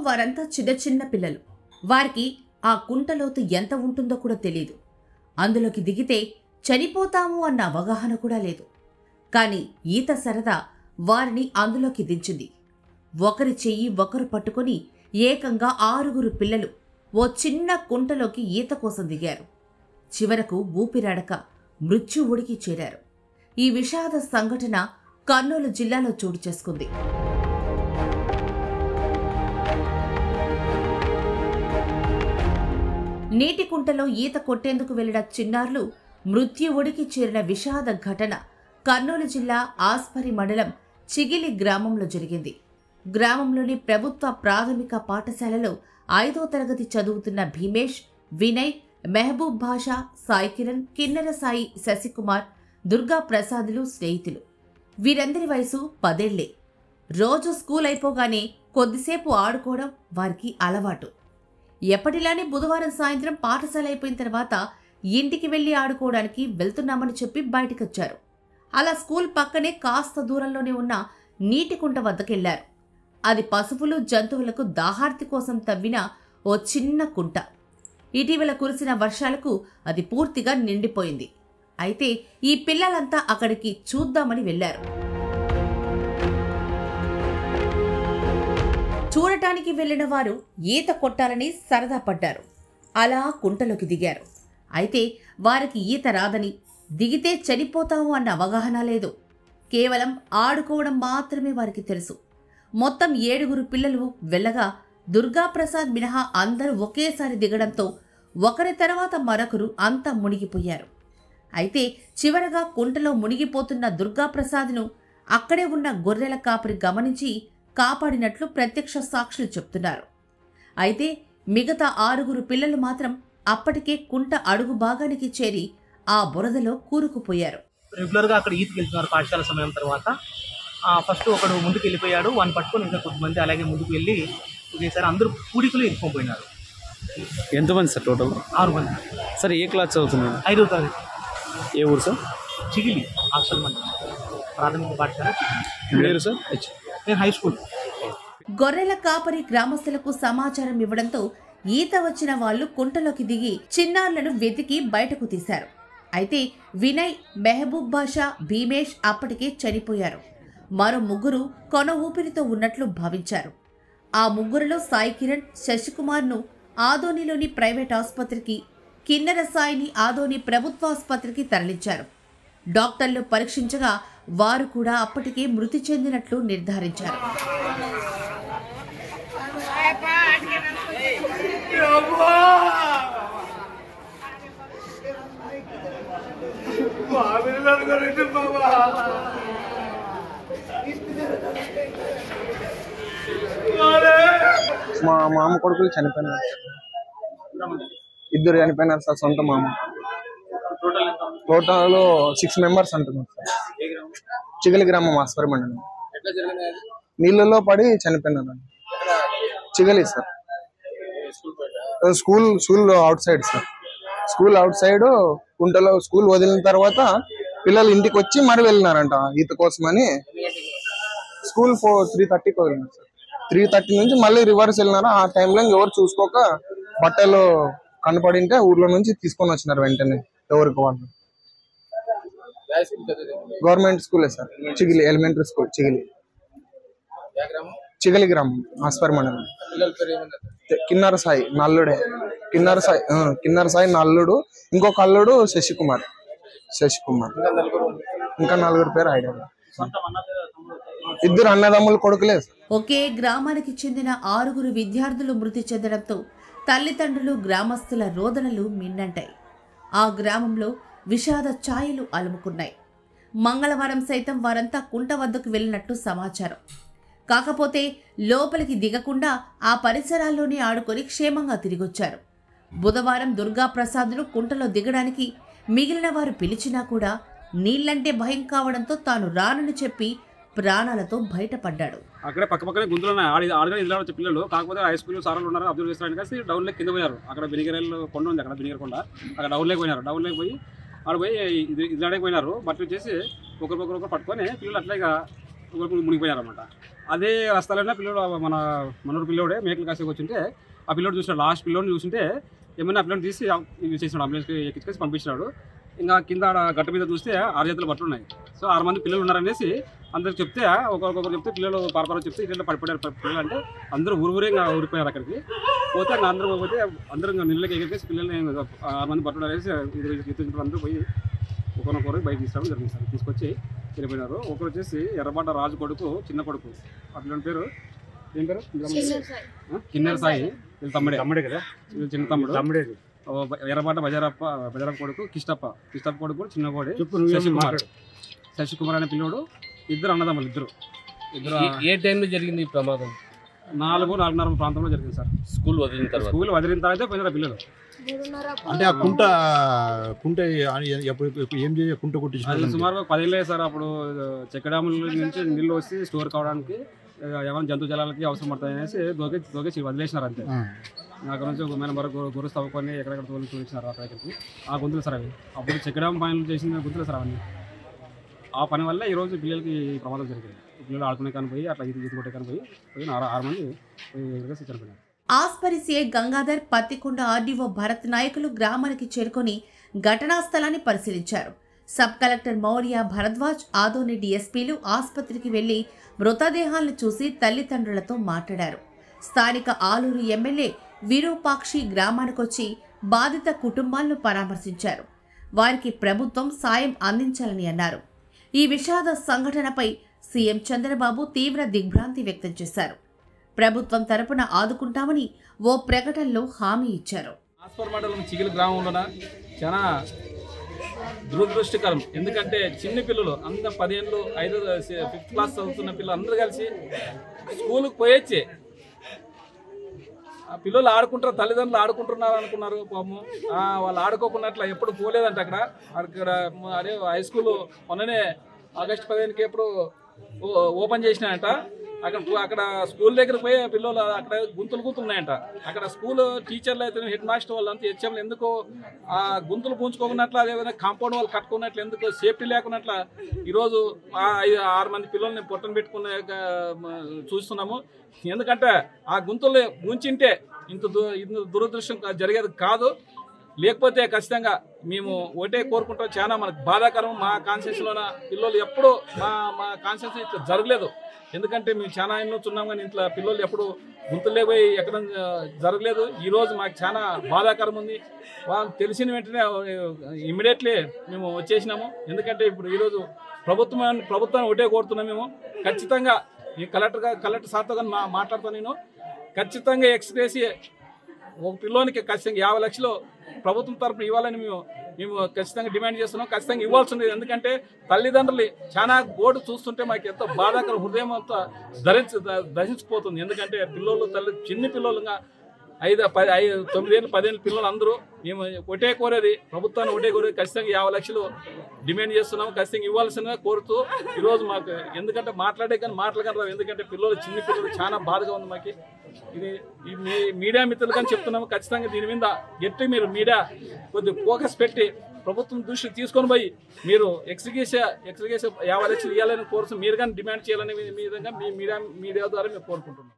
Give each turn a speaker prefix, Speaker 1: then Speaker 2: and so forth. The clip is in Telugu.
Speaker 1: వారంతా చిన్న చిన్న పిల్లలు. వారికి ఆ కుంటలోతు ఎంత ఉంటుందో కూడా తెలియదు. అందులోకి దిగితే చనిపోతాము అన్న అవగాహన కూడా లేదు. కానీ ఈత సరదా వారిని అందులోకి దించింది. ఒకరి చెయ్యి ఒకరు పట్టుకొని ఏకంగా 6 పిల్లలు ఓ చిన్న కుంటలోకి ఈత కోసం దిగారు. చివరకు ఊపిరాడక మృత్యు ఒడికి చేరారు. ఈ విషాద సంఘటన కర్నూలు జిల్లాలో చోటు చేసుకుంది. నీటి కుంటలో ఈత కొట్టేందుకు వెళ్లిన చిన్నారులు మృత్యు ఒడికి చేరిన విషాద ఘటన కర్నూలు జిల్లా ఆస్పరి మండలం చిగిలి గ్రామంలో జరిగింది. గ్రామంలోని ప్రభుత్వ ప్రాథమిక పాఠశాలలో 5వ తరగతి చదువుతున్న భీమేష్, వినయ్, మెహబూబ్ భాషా, సాయి కిరణ్, కిన్నెర సాయి, శశికుమార్, దుర్గా ప్రసాదులు స్నేహితులు. వీరందరి వయసు 10 ఏళ్లే. రోజు స్కూల్ అయిపోగానే కొద్దిసేపు ఆడుకోవడం వారికి అలవాటు. ఎప్పటిలానే బుధవారం సాయంత్రం పాఠశాల అయిపోయిన తర్వాత ఇంటికి వెళ్లి ఆడుకోవడానికి వెళ్తున్నామని చెప్పి బయటకొచ్చారు. అలా స్కూల్ పక్కనే కాస్త దూరంలోనే ఉన్న నీటి కుంట వద్దకెళ్లారు. అది పశువులు, జంతువులకు దాహార్తి కోసం తవ్విన ఓ చిన్న కుంట. ఇటీవల కురిసిన వర్షాలకు అది పూర్తిగా నిండిపోయింది. అయితే ఈ పిల్లలంతా అక్కడికి చూద్దామని వెళ్లారు. చూడటానికి వెళ్లిన వారు ఈత కొట్టాలని సరదా పడ్డారు. అలా కుంటలోకి దిగారు. అయితే వారికి ఈత రాదని, దిగితే చనిపోతాము అన్న అవగాహన లేదు. కేవలం ఆడుకోవడం మాత్రమే వారికి తెలుసు. మొత్తం 7 పిల్లలు వెళ్ళగా దుర్గాప్రసాద్ మినహా అందరూ ఒకేసారి దిగడంతో ఒకరి తర్వాత మరొకరు అంతా మునిగిపోయారు. అయితే చివరగా కుంటలో మునిగిపోతున్న దుర్గాప్రసాద్ను అక్కడే ఉన్న గొర్రెల కాపరి గమనించి కాపాడినట్లు ప్రత్యక్ష సాక్షులు చెప్తున్నారు. అయితే మిగతా 6 పిల్లలు మాత్రం అప్పటికే కుంట అడుగు భాగానికి చేరి ఆ బురదలో కూరుకుపోయారు.
Speaker 2: రెగ్యులర్గా అక్కడ ఈతకి వెళ్తున్నారు పాఠశాల సమయం తర్వాత. ఫస్ట్ ఒకడు ముందుకు వెళ్ళిపోయాడు, వాడిని పట్టుకొని ఇంకా కొంతమంది అలాగే ముందుకు వెళ్ళి ఒకేసారి అందరూ పూడికలు ఎత్తుకుపోయినారు.
Speaker 3: ఎంతమంది సార్ టోటల్?
Speaker 2: 6 మంది.
Speaker 3: సార్ ఏ క్లాస్ చదువుతున్నాడు?
Speaker 2: 5వ తరగతి.
Speaker 3: ఏ ఊరు సార్?
Speaker 2: చిగిలి హాస్టల్ మండలం ప్రాథమిక పాఠశాల.
Speaker 3: పేరు సార్?
Speaker 2: నేను హై స్కూల్.
Speaker 1: గొర్రెల కాపరి గ్రామస్తులకు సమాచారం ఇవ్వడంతో ఈత వచ్చిన వాళ్లు కుంటలోకి దిగి చిన్నారులను వెతికి బయటకు తీశారు. అయితే వినయ్, మెహబూబ్ భాషా, భీమేష్ అప్పటికే చనిపోయారు. మరో 3 కొన ఊపిరితో ఉన్నట్లు భావించారు. ఆ 3లో సాయి కిరణ్, శశికుమార్ను ఆదోనిలోని ప్రైవేట్ ఆసుపత్రికి, కిన్నెర సాయిని ఆదోని ప్రభుత్వాసుపత్రికి తరలించారు. డాక్టర్లు పరీక్షించగా వారు కూడా అప్పటికే మృతి చెందినట్లు నిర్ధారించారు.
Speaker 4: మా మామ కొడుకులు చనిపోయినారు. 2 చనిపోయినారు సార్, సొంత మామ. టోటల్ 6 మెంబర్స్ అంటున్నారు సార్. చిగిలి గ్రామం, ఆస్పరి మండలం. నీళ్ళలో పడి చనిపోయినారు. Chigili sir. School out side sir. School out side కుంటలో school వదిలిన తర్వాత పిల్లలు ఇంటికి వచ్చి మరి వెళ్ళినారంట ఈత కోసమని. School 3:30కి వదిలినారు sir. 3:30 నుంచి మళ్ళీ రివర్స్ వెళ్ళినారు. ఆ టైంలో ఎవరు చూసుకోక బట్టలు కనపడింటే ఊర్లో నుంచి తీసుకొని వచ్చినారు వెంటనే ఎవరికి వాళ్ళు. గవర్నమెంట్ స్కూలే సార్, చిగిలి ఎలిమెంటరీ స్కూల్, చిగిలి గ్రామం, ఆస్పరి మండలం. కిన్నెర సాయి నల్లుడే. కిన్నెర సాయి నల్లుడు. ఇంకొక అల్లుడు శశికుమార్. ఇంకా 4 పేరు ఐడియా. 2 అన్నదమ్ముల కొడుకులే.
Speaker 1: ఒకే గ్రామానికి చెందిన 6 విద్యార్థులు మృతి చెందడంతో తల్లిదండ్రులు, గ్రామస్తుల రోదనలు మిన్నంటాయి. ఆ గ్రామంలో విషాద ఛాయలు అలుముకున్నాయి. మంగళవారం సైతం వారంతా కుంట వద్దకు వెళ్లినట్టు సమాచారం. కాకపోతే లోపలికి దిగకుండా ఆ పరిసరాల్లోనే ఆడుకొని క్షేమంగా తిరిగొచ్చారు. బుధవారం దుర్గాప్రసాద్ను కుంటలో దిగడానికి మిగిలిన వారు పిలిచినా కూడా నీళ్లంటే భయం కావడంతో తాను రానని చెప్పి ప్రాణాలతో బయటపడ్డాడు.
Speaker 5: అక్కడే పక్కపక్కనే గుంతులు ఆడగా ఇదిలాడొచ్చే పిల్లలు. కాకపోతే హై స్కూల్ సార్లు ఉన్నారు, అబ్జర్వ్ చేస్తారని కలిసి డౌన్ లేక్ కింద పోయారు. అక్కడ బినిగరేళ్ళు కొండ ఉంది, అక్కడ బినిగరకొండ, అక్కడ డౌన్ లేక్ పోయినారు. డౌన్ లేక్ పోయి ఆడ పోయి ఇదిలాడకి పోయినారు. బట్టలు చేసి ఒకరికొకరు పట్టుకొని పిల్లలు అట్లాగా ఒకరికి మునిగిపోయారు అనమాట. అదే రస్తాలైనా పిల్లడు మన మనూరు పిల్లోడే మేకలు కాసేపు వచ్చింటే ఆ పిల్లోడు చూసినాడు, లాస్ట్ పిల్లోడిని చూసింటే ఏమైనా ఆ పిల్లోని తీసి యూజ్ చేసినాడు, అంబులెన్స్కి ఎక్కించుకొని పంపించినాడు. ఇంకా కింద గట్ట మీద చూస్తే 6 చేతులు బట్టలు ఉన్నాయి. సో 6 మంది పిల్లలు ఉన్నారనేసి అందరికి చెప్తే ఒక్కొక్కరు చెప్తే పిల్లలు పరపర చెప్తే ఇట్లా పడిపోయారు పిల్లలు అంటే అందరూ ఊరిగా ఊరిపోయారు. అక్కడికి పోతే ఇంకా అందరూ పోతే అందరూ నీళ్ళకి ఎగిరికేసి పిల్లల్ని 6 మంది బట్టలు అనేసి అందరూ పోయి ఒకరినొకరు బయట తీసుకోవడం జరిగింది సార్. తీసుకొచ్చి వెళ్ళిపోయినారు. ఒకరు వచ్చేసి ఎర్రబాట రాజు కొడుకు, చిన్న కొడుకు, ఆ పిల్లల పేరు ఏం పేరు? కిన్నెర సాయి. వీళ్ళు తమ్ముడే కదా, చిన్న తమ్ముడు. ఎర్రబాట బజారప్ప కొడుకు కిష్టప్ప కొడుకు, చిన్న కోడి శశికుమార్ అనే పిల్లోడు. ఇద్దరు అన్నదమ్ములు. ఇద్దరు
Speaker 6: ఏ టైంలో జరిగింది ఈ ప్రమాదం?
Speaker 5: 4:30 ప్రాంతంలో జరిగింది సార్.
Speaker 6: స్కూల్ వదిలిన
Speaker 5: తర్వాత పోయినారు పిల్లలు.
Speaker 7: అంటే ఆ కుంట ఏం చేయ కుంట కొట్టించారు?
Speaker 5: సుమారుగా 10 ఏళ్ళే సార్. అప్పుడు చెక్ డ్యాముల నుంచి నీళ్ళు వచ్చి స్టోర్ కావడానికి ఏమైనా జంతు జలాలకి అవసరం పడతాయి అనేసి దోకేసి వదిలేసినారు అంతే. అక్కడ నుంచి మేము వరకు గురు తవ్వుకొని ఎక్కడెక్కడ చూపించినారు అక్కడికి. ఆ గుంతులు సార్ అవి అప్పుడు చెక్ డ్యామ్ పనులు చేసిన గుంతులు సార్ అవన్నీ. ఆ పని వల్ల ఈరోజు పిల్లలకి ప్రమాదం జరిగింది. పిల్లలు ఆడుకునే కానీ పోయి అట్లా ఈత కొట్టే కానీ పోయి 6 మంది చనిపోయినారు.
Speaker 1: ఆస్పరి సిఐ గంగాధర్, పత్తికొండ ఆర్డీఓ భరత్ నాయకులు గ్రామానికి చేరుకొని ఘటనా స్థలాన్ని పరిశీలించారు. సబ్ కలెక్టర్ మౌర్య, భరద్వాజ్, ఆదోని డీఎస్పీలు ఆసుపత్రికి వెళ్లి మృతదేహాలను చూసి తల్లిదండ్రులతో మాట్లాడారు. స్థానిక ఆలూరు ఎమ్మెల్యే విరూపాక్షి గ్రామానికొచ్చి బాధిత కుటుంబాలను పరామర్శించారు. వారికి ప్రభుత్వం సాయం అందించాలని అన్నారు. ఈ విషాద సంఘటనపై సీఎం చంద్రబాబు తీవ్ర దిగ్భ్రాంతి వ్యక్తం చేశారు. ప్రభుత్వం తరపున ఆదుకుంటామని ఓ ప్రకటనలో హామీ ఇచ్చారు.
Speaker 8: ఆస్పర్ మండలం చిగిలి గ్రామంలోన చాలా దురదృష్టకరం. ఎందుకంటే చిన్న పిల్లలు అంత 10 ఏళ్ళు 5th క్లాస్ చదువుతున్న పిల్లలు అందరూ కలిసి స్కూల్కి పోయొచ్చి ఆ పిల్లలు ఆడుకుంటారు, తల్లిదండ్రులు ఆడుకుంటున్నారు అనుకున్నారు. పాపం వాళ్ళు ఆడుకోకున్నట్ల ఎప్పుడు పోలేదంట. అక్కడ అదే హై స్కూల్ మొన్ననే ఆగస్టు 15కి ఎప్పుడు ఓపెన్ చేసినాయంట. అక్కడ స్కూల్ దగ్గర పోయి పిల్లలు అక్కడ గుంతులు ఉన్నాయంట. అక్కడ స్కూల్ టీచర్లు అయితే హెడ్ మాస్టర్ వాళ్ళు అంతా హెచ్ఎంలు ఎందుకు ఆ గుంతులు పూంచుకోకున్నట్లు, అదేవిధంగా కాంపౌండ్ వాళ్ళు కట్టుకున్నట్లు, ఎందుకు సేఫ్టీ లేకున్నట్ల ఈరోజు 6 మంది పిల్లల్ని పొట్టను పెట్టుకునే చూస్తున్నాము. ఎందుకంటే ఆ గుంతులు ఉంచింటే ఇంత దురదృష్టం జరిగేది కాదు. లేకపోతే ఖచ్చితంగా మేము ఒకటే కోరుకుంటాం, చాలా మనకు బాధాకరం. మా కాన్స్టిట్యూన్సీలోన పిల్లలు ఎప్పుడూ మా కాన్స్టిట్యూన్సీ ఇట్లా జరగలేదు. ఎందుకంటే మేము చాలా ఎన్నో చున్నాం కానీ ఇంట్లో పిల్లలు ఎప్పుడు గుంతులే పోయి ఎక్కడ జరగలేదు. ఈరోజు మాకు చాలా బాధాకరం ఉంది. వాళ్ళు తెలిసిన వెంటనే ఇమ్మీడియట్లీ మేము వచ్చేసినాము. ఎందుకంటే ఇప్పుడు ఈరోజు ప్రభుత్వాన్ని ఒకటే కోరుతున్నాం మేము. ఖచ్చితంగా ఈ కలెక్టర్ సార్తో కానీ మాట్లాడుతాను నేను. ఖచ్చితంగా ఎక్స్ప్రెస్ ఒక పిల్లోనికి ఖచ్చితంగా 50 లక్షలు ప్రభుత్వం తరఫున ఇవ్వాలని మేము ఖచ్చితంగా డిమాండ్ చేస్తున్నాం. ఖచ్చితంగా ఇవ్వాల్సి ఉంది. ఎందుకంటే తల్లిదండ్రులు చాలా గోడు చూస్తుంటే మాకు ఎంతో బాధాకర హృదయం అంతా దహించిపోతుంది. ఎందుకంటే పిల్లలు చిన్న పిల్లలుగా 9 ఏళ్ళు 10 ఏళ్ళ పిల్లలు అందరూ మేము ఒకటే కోరేది, ప్రభుత్వాన్ని ఒకటే కోరేది. ఖచ్చితంగా 50 లక్షలు డిమాండ్ చేస్తున్నాము. ఖచ్చితంగా ఇవ్వాల్సిందిగా కోరుతూ ఈరోజు మాకు ఎందుకంటే మాట్లాడగలరు. ఎందుకంటే చిన్న పిల్లలు చాలా బాధగా ఉంది మాకు. ఇది మీడియా మిత్రులు కానీ చెప్తున్నాము. ఖచ్చితంగా దీని మీద గట్టి మీరు మీడియా కొద్దిగా ఫోకస్ పెట్టి ప్రభుత్వం దృష్టి తీసుకొని పోయి మీరు ఎక్స్గ్రేషియా 50 లక్షలు ఇవ్వాలని కోరుతూ మీరు కానీ డిమాండ్ చేయాలనే విధంగా మీ మీడియా ద్వారా మేము కోరుకుంటున్నాం.